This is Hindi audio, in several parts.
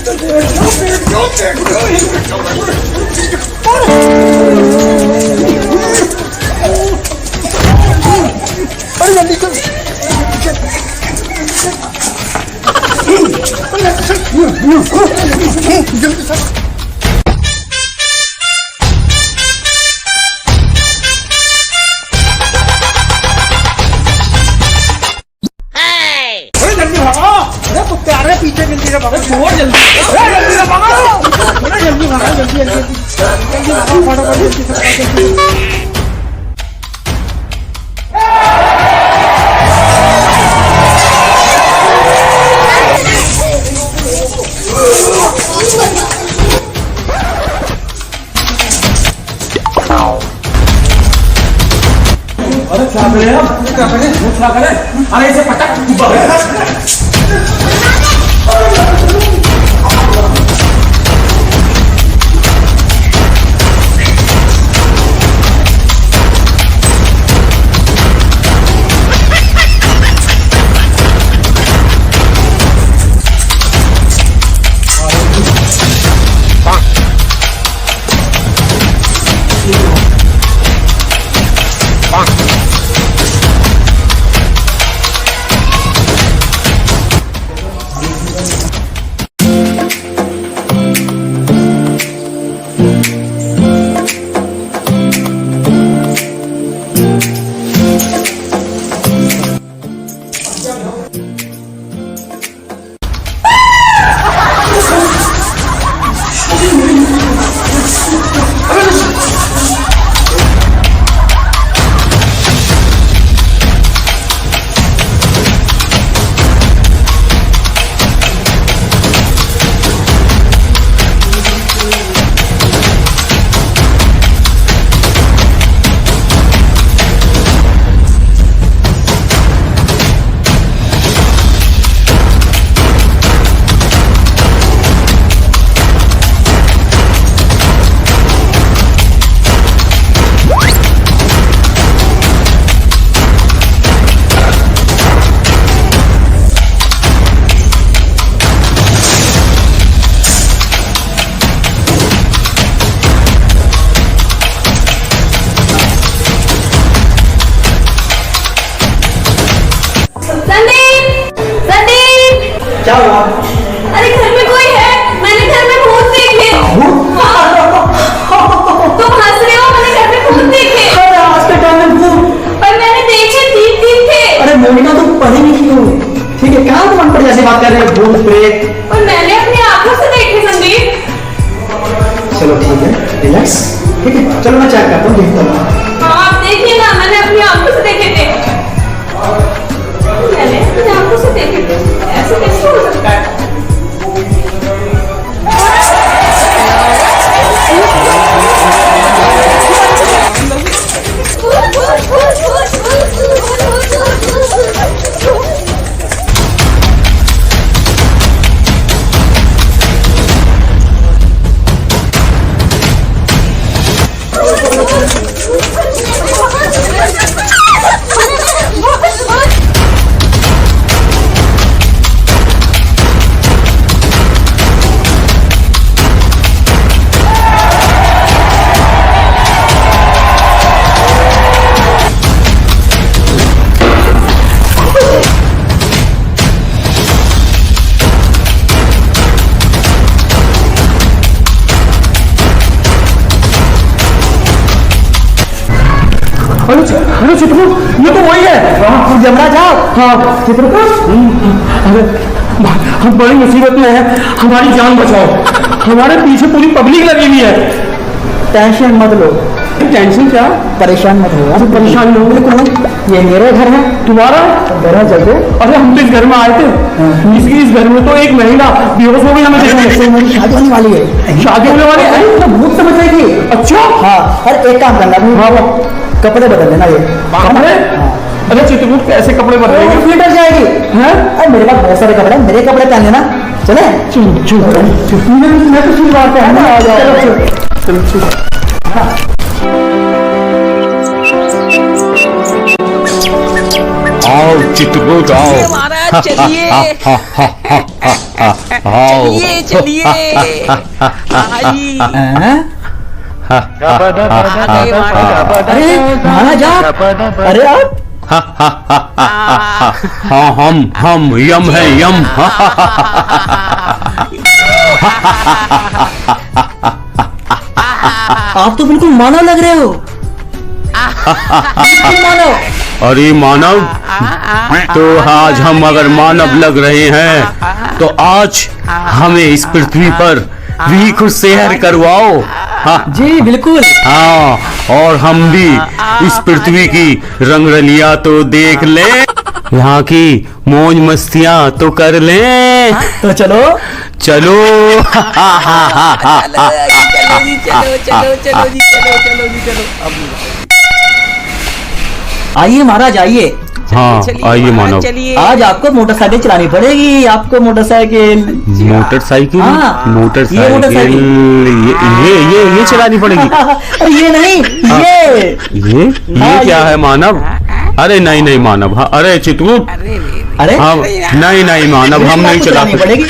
अरे जल्दी कर। जल्दी सर। जल्दी भागो। अरे कुत्ते आ रहे पीछे, जल्दी से भागो। छोड़ जल्दी, जल्दी से भागो। जल्दी भागो, जल्दी जल्दी जल्दी भागो, फटाफट जल्दी से। अरे क्या करें? अरे इसे पटक। क्या हुआ? अरे घर में कोई है, मैंने घर में भूत देखे। तुम हंस रहे हो, मैंने घर में भूत देखे। अरे आज के टाइम में भूत? और मैंने देखे 3 थे। अरे मोनिका तुम पढ़ी लिखी हो, ठीक है, कहाँ तुम अनपढ़ जैसे बात कर रहे हो? भूत प्रेत और मैंने अपनी आंखों से देखे संदीप। चलो ठीक है, रिलैक्स, ठीक है, चलो मैं चेक करता हूँ, देखता हूँ। हाँ आप देखिए ना, मैंने अपनी आंखों से देखे थे। मैंने अपनी आंखों से देखे थे, ऐसे कैसे हो सकता है? अरे चित्रकूट, ये तो वही है यमराज। हाँ चित्रकूट, अरे हम बड़ी मुसीबत में हैं, हमारी जान बचाओ। हमारे पीछे पूरी पब्लिक लगी हुई है। टेंशन मत लो। टेंशन क्या? परेशान मत हो। परेशान नहीं होंगे कौन? ये मेरा घर है। तुम्हारा? मेरा जगह। अरे हम तो इस घर में आए थे, इस घर में तो एक महिला बेहोश हो गई, हमें देखने। मेरी शादी होने वाली है। शादी होने वाली है? तो भूत समझ रही थी। अच्छा हाँ, अरे एक काम करना, हाँ वो कपड़े बदल लेना। ये कपड़े? अरे चित्रकूट कैसे कपड़े बदलेंगे? फिर डर जाएगी। हैं? अरे मेरे पास बहुत सारे कपड़े हैं, मेरे कपड़े पहन लेना। चले? मैं तो सुन बात है ना। आ जाओ, चलो। हाँ आओ चित्रकूट आओ। महाराज चलिए आओ चलिए हाजी अरे महाराज आप, अरे आप हाँ हम यम है यम। आप तो बिल्कुल मानव लग रहे हो, बिल्कुल मानव। अरे मानव, तो आज हम अगर मानव लग रहे हैं तो आज हमें इस पृथ्वी पर भी कुछ शहर करवाओ। हाँ जी बिल्कुल। हाँ, और हम भी इस पृथ्वी की रंगरलिया तो देख लें, यहाँ की मौज मस्तियाँ तो कर लें। तो चलो चलो। चलो जी चलो। आइए महाराज आइए। हाँ आइए मानव। चलिए आज आपको मोटरसाइकिल चलानी पड़ेगी, आपको मोटरसाइकिल। मोटरसाइकिल हाँ, मोटरसाइकिल ये मोटरसाइकिल। ये चलानी पड़ेगी। अरे ये नहीं, ये हाँ, क्या ये। है मानव? अरे नहीं मानव। हाँ, अरे चित्रकूट, अरे हाँ नहीं मानव, हम नहीं चला चलानी पड़ेगी।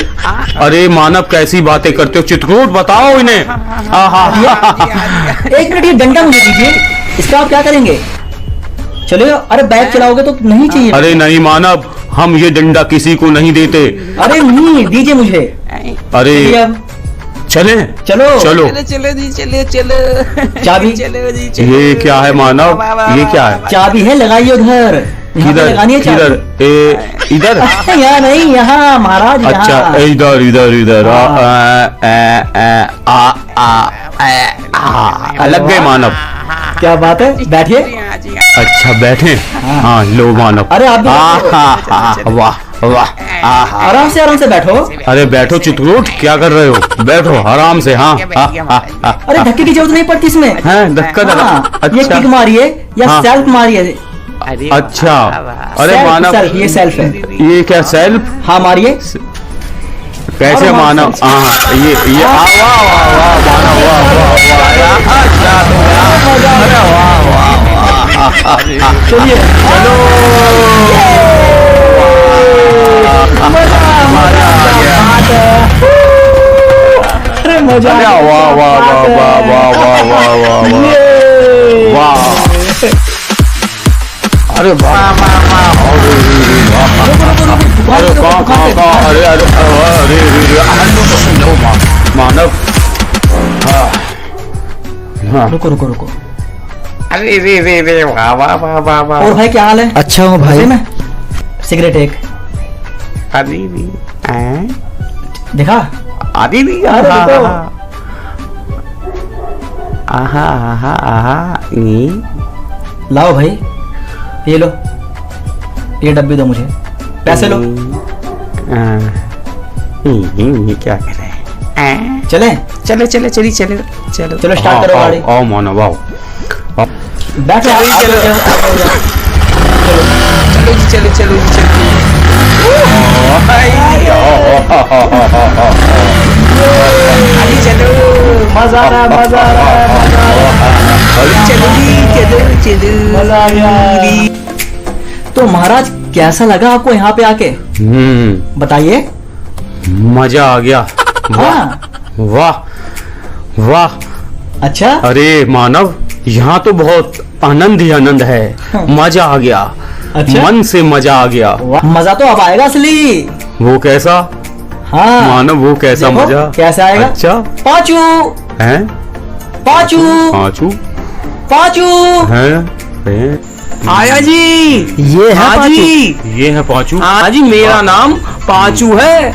अरे मानव कैसी बातें करते हो चित्रकूट, बताओ इन्हें। एक मिनट, ये डंडा मुझे दीजिए, इसका आप क्या करेंगे? चलो, अरे बाइक चलाओगे तो नहीं चाहिए। अरे नहीं मानव, हम ये डंडा किसी को नहीं देते। अरे नहीं, दीजिए मुझे। अरे दीजिए अब। चले चलो चलो। चलो जी चलो चाबी? चलो जी चलो। ये क्या है मानव, ये क्या है? चाबी है, लगाइए उधर। यहाँ पे लगानी है चाबी। इधर यहाँ नहीं, यहाँ महाराज। अच्छा यहाँ। इधर लग गए मानव। क्या बात है, बैठिए। अच्छा बैठे। हाँ लो मानव। अरे आप भी बैठो। वाह आराम से बैठो। अरे बैठो चित्रकूट, क्या कर रहे हो? बैठो आराम से। हाँ अरे धक्के की जरूरत नहीं पड़ती इसमें। धक्का हाँ, ये अच्छा किक मारिए या हाँ। सेल्फ मारिए। अच्छा। अरे सेल्फ, मानव, सेल्फ, ये सेल्फ है। ये क्या सेल्फ? हाँ मारिए। कैसे और मानव? हाँ ये वाह मानव, वाह चलिए चलो। अरे मजा अरे वाह अरे अरे मानव। रुको। अरे वाह और भाई क्या हाल है? अच्छा हूँ भाई। मैं सिगरेट एक देखा। अरे अरे रुको। लाओ भाई, ये लो, ये डब्बी दो मुझे, पैसे लो। ये क्या कर रहे हैं? चले चलो चलो स्टार्ट करो गाड़ी। आओ मानव आओ। बैठो। चलो मजा आ रहा है। मजा आ गया। तो महाराज कैसा लगा आपको यहाँ पे आके? बताइए। मजा आ गया। हाँ। वाह। अच्छा। अरे मानव, यहाँ तो बहुत आनंद ही आनंद है। मजा आ गया। अच्छा? मन से मजा आ गया। मजा तो अब आएगा असली। वो कैसा? हाँ मानव वो कैसा देखो, मजा? कैसा आएगा? अच्छा पाँचू है। पाँचू है। आया जी, ये है पाँचू। ये है पाँचू। हाँ जी, मेरा नाम पाँचू है।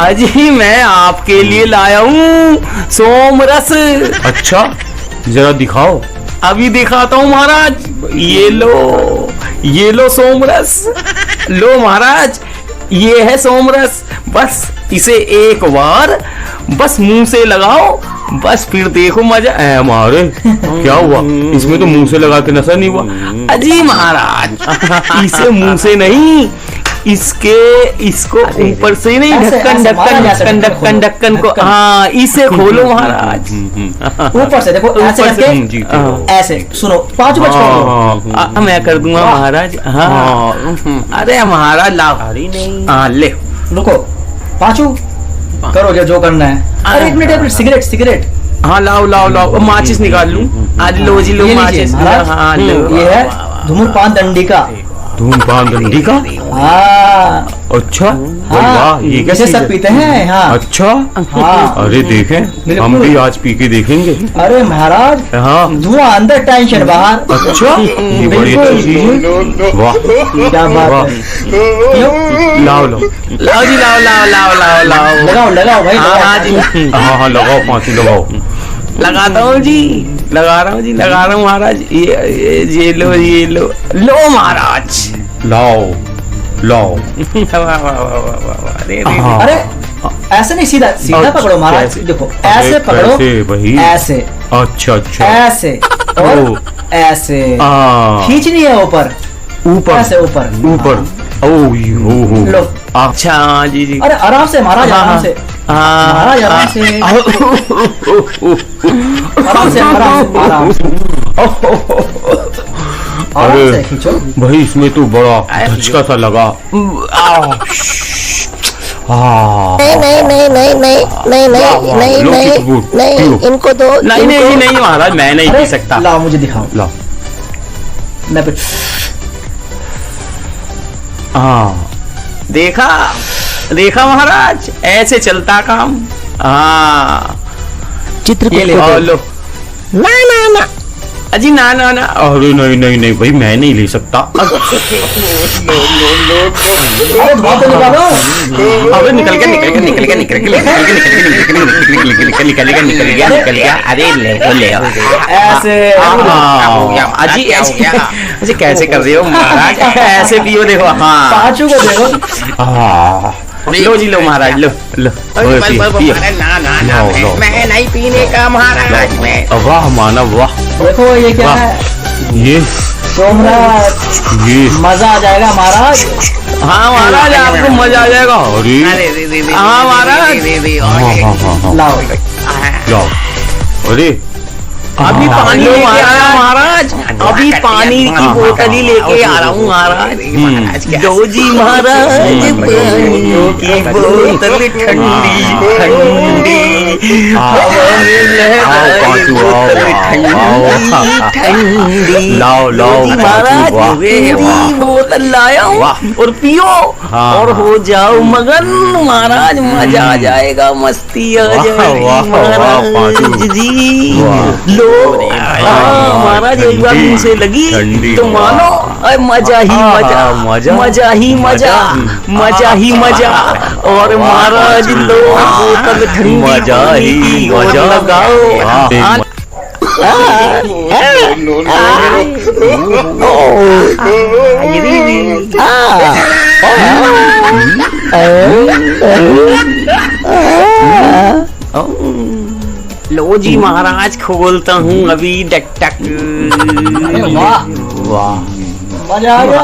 अजी मैं आपके लिए लाया हूँ सोमरस। अच्छा जरा दिखाओ। अभी दिखाता हूँ महाराज। ये लो सोमरस। लो महाराज, ये है सोमरस। बस इसे एक बार बस मुंह से लगाओ, बस फिर देखो मजा। हमारे क्या हुआ? इसमें तो मुंह से लगा के नशा नहीं हुआ। अजी महाराज, इसे मुंह से नहीं इसको ऊपर से नहीं, ऐसे, ढक्कन ऐसे ढक्कन मारा जा सकता है, ढक्कन ढक्कन ढक्कन को, ढक्कन। हाँ इसे खोलो महाराज। ऊपर से देखो, ऐसे ऊपर से, करके हाँ। ऐसे सुनो, 5 बज खोलो। मैं कर दूंगा महाराज। हाँ अरे महाराज लाओ। अरे नहीं, हाँ ले। रुको पांचू, करोगे जो करना है। अरे एक मिनट, सिगरेट सिगरेट हाँ लाओ लाओ लाओ, माचिस निकाल लूं। आज लो जी लो ये लीजिए, माचिस। महाराज। हाँ लो। ये है धूम्रपान दंडी का। धूमपान डंडी का? हाँ अच्छा, हाँ, वाह, ये क्या इसे चीज़ सब है? पीते हैं। हाँ अच्छा, हाँ। अरे देखें, हम भी आज पी के देखेंगे। अरे महाराज, हाँ, धुआं अंदर, टेंशन बाहर। अच्छा, ये बड़ी अच्छी चीज है। वाह, क्या बात वाह। है। क्यों? लाओ लाओ, लाओ जी लाओ लाओ लाओ लाओ लाओ। लगाओ लगाओ भाई, हाँ हाँ लगाओ। जी, हाँ हाँ लगाओ, पांचू लगाओ। लगाता हूँ जी, लगा रहा हूँ जी, लगा रहा हूँ महाराज। ये लो ये लो महाराज। लाओ लाओ। वाह वाह वाह वाह वाह वाह। अरे अरे हाँ। अरे ऐसे नहीं, सीधा सीधा अच्छा, पकड़ो महाराज। कैसे? देखो अरे ऐसे पकड़ो, कैसे भाई? ऐसे अच्छा अच्छा, ऐसे और ओ। ऐसे हाँ, खींचनी है ऊपर, ऊपर ऐसे ऊपर ऊपर। ओ हो। लो। अच्छा हाँ, जी जी। अरे आराम से महाराज, हाँ, आराम हाँ। से हाँ महाराज, आराम से आराम से आराम से आराम अरे। से खींचो। भाई इसमें तो बड़ा धचका सा लगा। हाँ, नहीं नहीं नहीं नहीं नहीं नहीं नहीं नहीं लो नहीं चित्रकूट, नहीं पियो। इनको दो, नहीं नहीं इनको- नहीं महाराज, मैं नहीं पी अरे सकता। लाओ मुझे दिखाओ, लाओ। मैं पे हाँ, देखा देखा महाराज, ऐसे चलता काम। हाँ चित्रकूट ये ले, को दो। लो। ना ना ना, अजी ना ना ना। अरे नहीं नहीं नहीं भाई, मैं नहीं ले सकता। अरे धुआं तो निकालो। अबे निकल गया। अरे ले ऐसे अजी ऐसे कैसे कर रहे हो महाराज? ऐसे पियो, देखो। हाँ पांचों को देखो। हाँ, लो जी लो महाराज, लो लो। पियो। लाओ लाओ। मैं नहीं पीने का महाराज, मैं। वाह मानव वाह। देखो ये क्या वाह। है, ये सोमराज। ये मजा आ जाएगा महाराज। हाँ महाराज, आपको मजा आ जाएगा। अरे हाँ महाराज, हाँ, लाओ लाओ। अरे अभी पानी लेके आया महाराज, अभी पानी की बोतल ही लेके आ रहा हूँ महाराज। दो जी महाराज, पानी की बोतल ठंडी ठंडी, हवा में लहराए बोतल ठंडी। लाओ लाओ जी महाराज, वाह। मेरी बोतल लाया हूँ और पियो और हो जाओ मगन महाराज। मजा आ जाएगा, मस्ती आ वाह, जाएगी वाह, वाह, महाराज पांचू। जी। वाह। लो महाराज, एक बार मुंह से लगी ठंडी, तो मानो अरे मजा ही मजा, मजा। मजा ही मजा, मजा ही मजा। और महाराज लो बोतल ठंडी, मजा ही पानी की और मजा। लगाओ। वाह। लो जी महाराज, खोलता हूँ अभी डक टक। वाह वाह। मजा आ गया।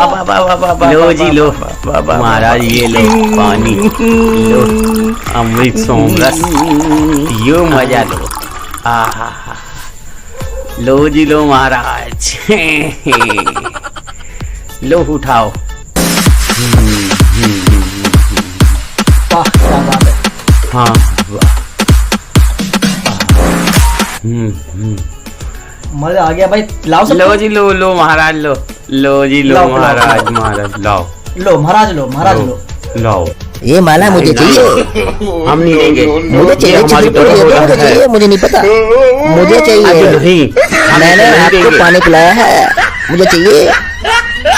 लो जी लो महाराज, ये लो पानी, लो अमृत सोमरस, यो मजा लो। आहा, लो जी लो महाराज। लो उठाओ। वाह क्या बात है। हाँ, मजा आ गया भाई, लाओ सब। लो जी लो महाराज, लो जी लो लाओ, लाओ, महाराज, लाओ। महाराज लाओ लो महाराज, लो महाराज लो। लाओ। ये माला मुझे चाहिए, हम नहीं देंगे। मुझे चाहिए हमारी चित्रकूट, ये तो मुझे चाहिए, मुझे नहीं पता, मुझे चाहिए। नहीं, मैंने आपको पानी पिलाया है, मुझे चाहिए।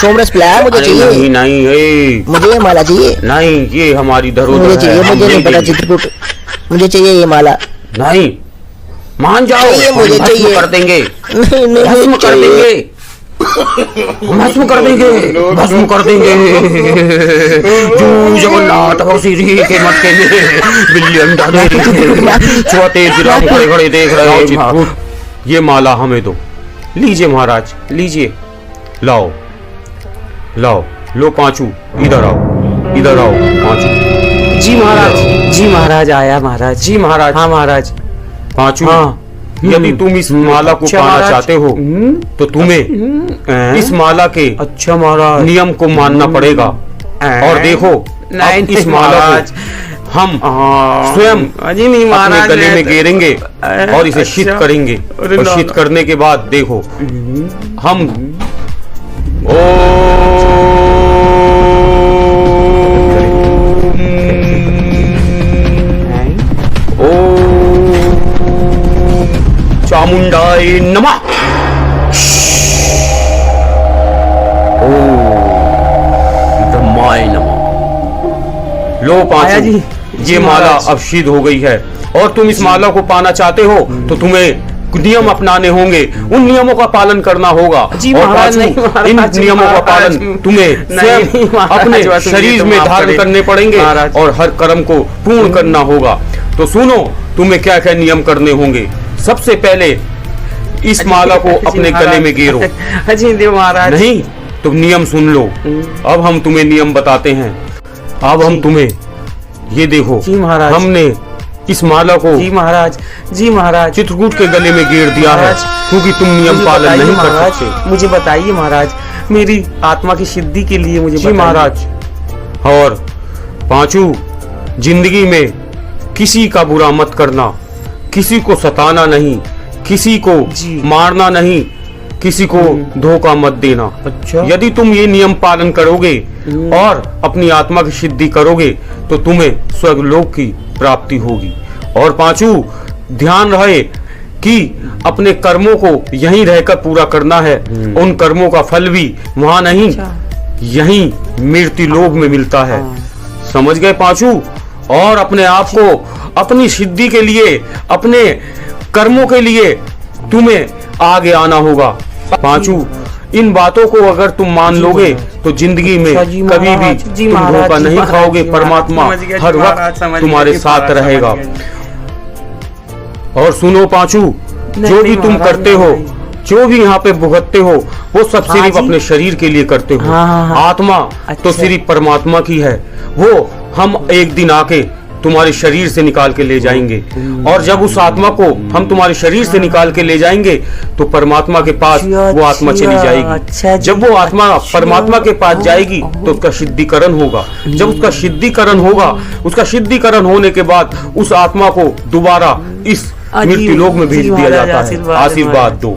सोमरस पिलाया, मुझे नहीं चाहिए। नहीं, ए, मुझे ये माला चाहिए, नहीं, ये हमारी धरोहर मुझे चाहिए। है, हम मुझे नहीं पता देंगे। चित्रकूट, मुझे चाहिए ये माला। नहीं, मान जाओ, चाहिए, मुझे हम भस्म चाहिए। कर देंगे, नहीं नहीं भस्म मुझे कर चाहिए। देंगे, भस्म कर देंगे, भस्म कर देंगे। जू जगन्नाथ और श्री के मटके में बिल्ली अंडा दे रही है। छोटे गिराम खड़े खड़े देख रहे हैं। ये माला हमें दो। लीजिए महाराज, लीजिए। लाओ लाओ, लो पांचू, इधर आओ। इधर आओ पांचू। जी महाराज, जी महाराज आया महाराज। जी महाराज। हाँ महाराज। पांचू, हाँ। यदि तुम इस माला को अच्छा पाना महाराज। चाहते हो तो तुम्हें इस माला के अच्छा महाराज। नियम को मानना पड़ेगा। और देखो, नहीं, अब इस नहीं, माला महाराज। को हम हाँ। स्वयं अजी नहीं अपने महाराज, गले में मैं तो- गेरेंगे और इसे शीत अच्छा। करेंगे। अरे और ना, शीत ना। करने के बाद देखो, हम चामुंडाय नमः। ब्रह्माय नमः। लो आया पांचू, जी। ये जी माला महाराज। अब सिद्ध हो गई है और तुम इस माला को पाना चाहते हो तो तुम्हें नियम अपनाने होंगे, उन नियमों का पालन करना होगा। जी और महाराज, पांचू, नहीं महाराज, इन जी नियमों का महाराज, पालन तुम्हें नहीं स्वयं महाराज, अपने बस ये शरीर तो में माफ धारण करें। करने पड़ेंगे महाराज। और हर कर्म को पूर्ण करना होगा। तो सुनो, तुम्हें क्या क्या नियम करने होंगे। सबसे पहले इस माला को जी अपने महाराज। गले में गेरो। जी देव महाराज। नहीं, तुम नियम सुन लो। अब हम तुम्हें नियम बताते हैं। अब हम तुम्हें ये देखो, जी महाराज। हमने इस माला को जी महाराज, जी महाराज। चित्रकूट के गले में गेर दिया है महाराज, क्योंकि तुम नियम मुझे पालन बताइए नहीं कर महाराज, सकते। मुझे बताइए महाराज, मेरी आत्मा की सिद्धि के लिए मुझे जी बताइए। महाराज। और पांचू, जिंदगी में किसी का बुरा मत करना, किसी को सताना नहीं, किसी को जी। मारना नहीं, किसी को धोखा मत देना। अच्छा। यदि तुम ये नियम पालन करोगे और अपनी आत्मा की सिद्धि करोगे तो तुम्हें स्वर्गलोक की प्राप्ति होगी। और पांचू, ध्यान रहे कि अपने कर्मों को यहीं रहकर पूरा करना है। उन कर्मों का फल भी वहां नहीं, यहीं मृत्यु लोक में मिलता है। समझ गए पांचू? और अपने आप को अपनी सिद्धि के लिए, अपने कर्मों के लिए तुम्हें आगे आना होगा। पांचू, इन बातों को अगर तुम मान लोगे तो जिंदगी में अच्छा जी कभी भी महाराज, जी तुम महाराज, धोखा जी नहीं महाराज, खाओगे। जी महाराज, परमात्मा समझ गया जी हर महाराज, वक्त समझ तुम्हारे गया जी साथ महाराज, समझ रहेगा। गया जी। और सुनो पांचू, जो भी नहीं तुम महाराज, करते हो, नहीं। जो भी यहाँ पे भुगतते हो, वो सब हाँ सिर्फ जी। अपने शरीर के लिए करते हो। हाँ, हाँ, हाँ। आत्मा तो अच्छा। सिर्फ परमात्मा की है। वो हम एक दिन आके तुम्हारे शरीर से निकाल के ले जाएंगे। और जब उस आत्मा को हम तुम्हारे शरीर से निकाल के ले जाएंगे तो परमात्मा के पास वो आत्मा चली अच्छा जाएगी। जी, जब वो आत्मा अच्छा। परमात्मा के पास जाएगी तो उसका सिद्धिकरण होगा। जब उसका सिद्धिकरण होगा, उसका सिद्धिकरण होने के बाद उस आत्मा को दोबारा इस मृत्यु लोक में भेज जी दिया महाराज, जाता है। आशीर्वाद आशीर्वाद दो।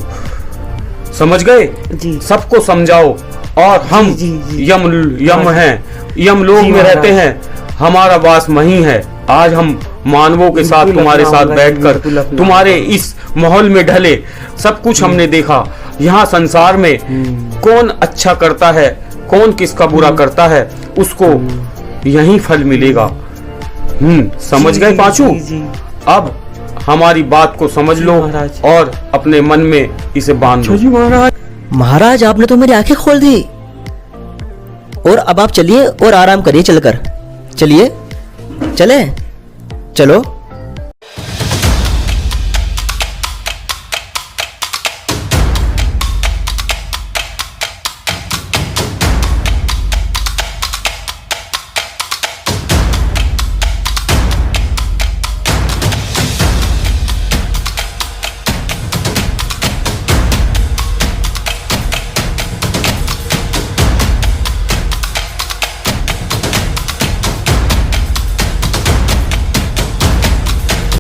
समझ गए? जी। सबको समझाओ। और हम जी, जी। यम हैं, यम लोक जी में रहते महाराज। हैं, हमारा वास वहीं है। आज हम मानवों के साथ बिल्कुल तुम्हारे साथ अपनाऊंगा जी, बैठकर बिल्कुल अपनाऊंगा। तुम्हारे इस माहौल में ढले, सब कुछ हमने देखा। यहाँ संसार में कौन अच्छा करता है, कौन किसका बुरा करता है, उसको यही फल मिलेगा। समझ गए पांचू? जी, जी। अब हमारी बात को समझ लो महाराज। और अपने मन में इसे बांध लो। जी महाराज। महाराज, आपने तो मेरी आंखें खोल दी। और अब आप चलिए और आराम करिए चलकर। चलिए, चले, चलो।